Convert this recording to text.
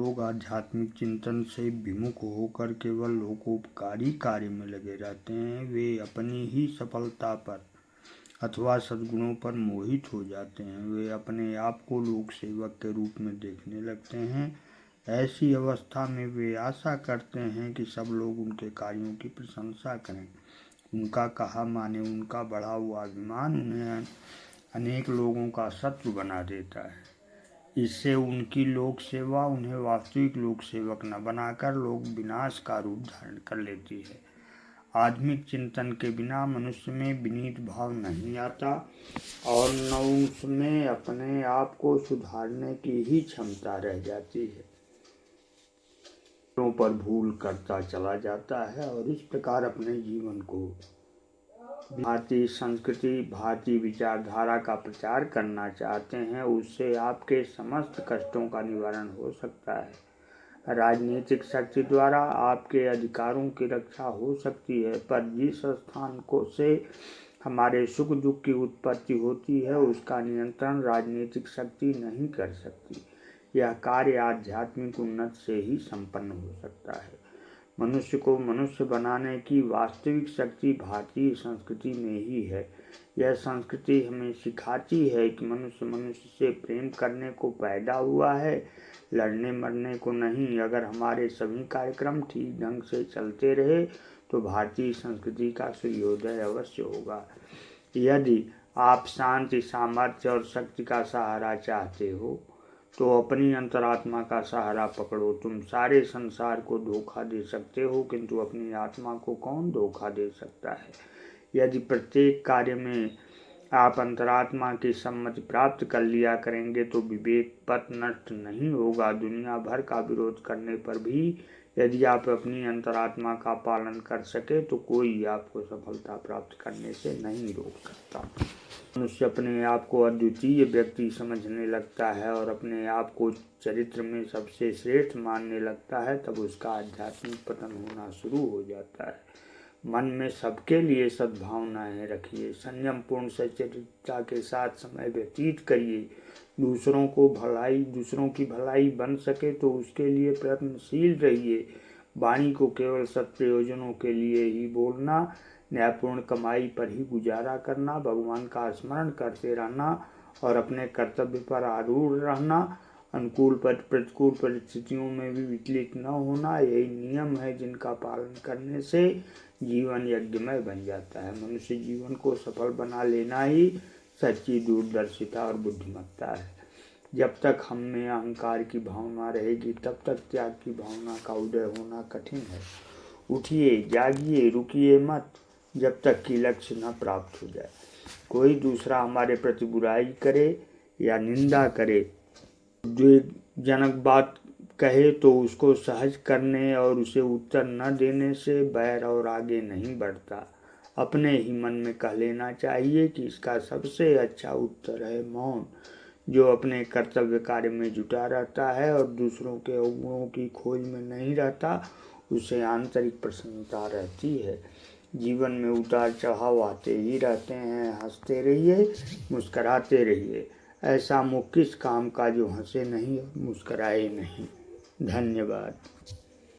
लोग आध्यात्मिक चिंतन से विमुख होकर केवल लोकोपकारी कार्य में लगे रहते हैं। वे अपनी ही सफलता पर अथवा सद्गुणों पर मोहित हो जाते हैं। वे अपने आप को लोक सेवक के रूप में देखने लगते हैं। ऐसी अवस्था में वे आशा करते हैं कि सब लोग उनके कार्यों की प्रशंसा करें, उनका कहा माने। उनका बढ़ा हुआ अभिमान उन्हें अनेक लोगों का शत्रु बना देता है। इससे उनकी लोक सेवा उन्हें वास्तविक लोक सेवक न बनाकर लोक विनाश का रूप धारण कर लेती है। आध्यात्मिक चिंतन के बिना मनुष्य में विनीत भाव नहीं आता और न उसमें अपने आप को सुधारने की ही क्षमता रह जाती है। पर भूल करता चला जाता है और इस प्रकार अपने जीवन को भारतीय संस्कृति, भारतीय विचारधारा का प्रचार करना चाहते हैं, उससे आपके समस्त कष्टों का निवारण हो सकता है। राजनीतिक शक्ति द्वारा आपके अधिकारों की रक्षा हो सकती है, पर जिस स्थान को से हमारे सुख दुख की उत्पत्ति होती है उसका नियंत्रण राजनीतिक शक्ति नहीं कर सकती। यह कार्य आध्यात्मिक उन्नति से ही संपन्न हो सकता है। मनुष्य को मनुष्य बनाने की वास्तविक शक्ति भारतीय संस्कृति में ही है। यह संस्कृति हमें सिखाती है कि मनुष्य मनुष्य से प्रेम करने को पैदा हुआ है, लड़ने मरने को नहीं। अगर हमारे सभी कार्यक्रम ठीक ढंग से चलते रहे तो भारतीय संस्कृति का सूर्योदय अवश्य होगा। यदि आप शांति, सामर्थ्य और शक्ति का सहारा चाहते हो तो अपनी अंतरात्मा का सहारा पकड़ो। तुम सारे संसार को धोखा दे सकते हो, किंतु अपनी आत्मा को कौन धोखा दे सकता है। यदि प्रत्येक कार्य में आप अंतरात्मा की सम्मति प्राप्त कर लिया करेंगे तो विवेक पथ नष्ट नहीं होगा। दुनिया भर का विरोध करने पर भी यदि आप अपनी अंतरात्मा का पालन कर सके तो कोई आपको सफलता प्राप्त करने से नहीं रोक सकता। मनुष्य अपने आप को अद्वितीय व्यक्ति समझने लगता है और अपने आप को चरित्र में सबसे श्रेष्ठ मानने लगता है, तब उसका आध्यात्मिक पतन होना शुरू हो जाता है। मन में सबके लिए सद्भावनाएं रखिए, संयम पूर्ण सच्चरित्रता के साथ समय व्यतीत करिए। दूसरों की भलाई बन सके तो उसके लिए प्रयत्नशील रहिए। वाणी को केवल सत्प्रयोजनों के लिए ही बोलना, न्यायपूर्ण कमाई पर ही गुजारा करना, भगवान का स्मरण करते रहना और अपने कर्तव्य पर आरूढ़ रहना, अनुकूल प्रतिकूल परिस्थितियों में भी विचलित न होना, यही नियम है जिनका पालन करने से जीवन यज्ञमय बन जाता है। मनुष्य जीवन को सफल बना लेना ही सच्ची दूरदर्शिता और बुद्धिमत्ता है। जब तक हम में अहंकार की भावना रहेगी तब तक त्याग की भावना का उदय होना कठिन है। उठिए, जागिए, रुकिए मत जब तक कि लक्ष्य न प्राप्त हो जाए। कोई दूसरा हमारे प्रति बुराई करे या निंदा करे, उद्वेगजनक बात कहे तो उसको सहज करने और उसे उत्तर न देने से बैर और आगे नहीं बढ़ता। अपने ही मन में कह लेना चाहिए कि इसका सबसे अच्छा उत्तर है मौन। जो अपने कर्तव्य कार्य में जुटा रहता है और दूसरों के अवगुणों की खोज में नहीं रहता, उसे आंतरिक प्रसन्नता रहती है। जीवन में उतार चढ़ाव आते ही रहते हैं। हंसते रहिए, मुस्कराते रहिए। ऐसा मुख किस काम का जो हंसे नहीं और मुस्कराए नहीं। धन्यवाद।